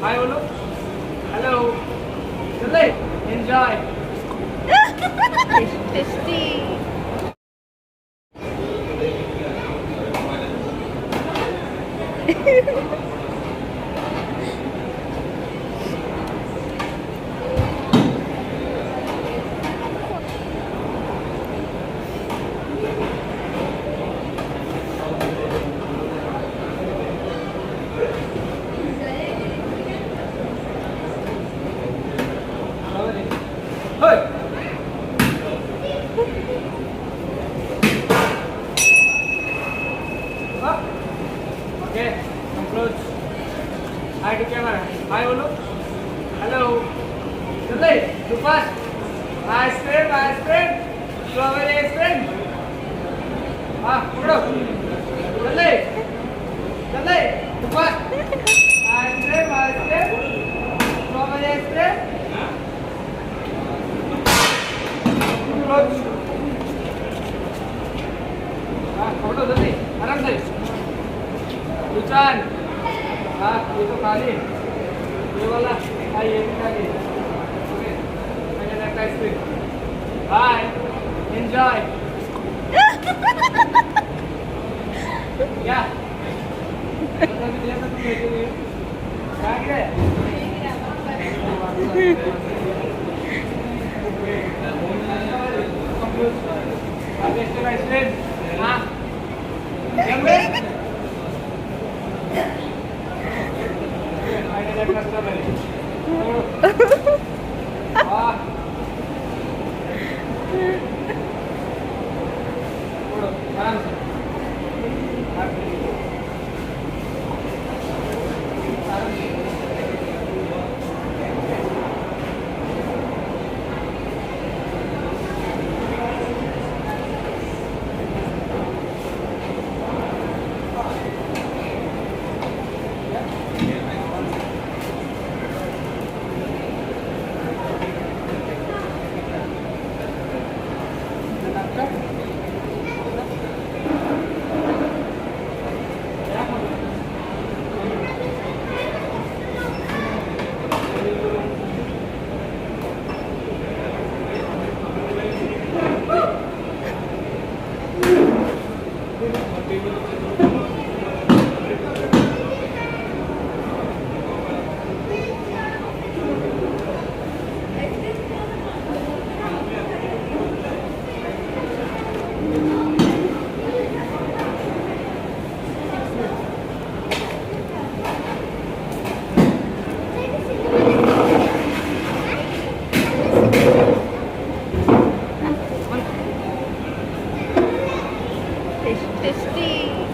Hi, Olu. Hello. Chale, enjoy. Tasty. Hey. Up. Okay, come close. Hi to camera. Hi, Olu. Hello. Chale, too fast. Ice cream. Strawberry ice cream. पकड़ो. चले, too fast. Ice cream. Strawberry ice cream. Close. पकड़ो जल्दी, आराम से. Luchan. ये तो खाली. ये वाला. ये भी खाली. ओके. मैंने रखा आइसक्रीम. Bye. Enjoy. क्या? मतलब दिया था तुमने के लिए. क्या किया? Computer. आइसक्रीम. हाँ. Yummy. मैंने रखा स्ट्रॉबेरी. वाह. छोड़ो, आराम से. Tasty.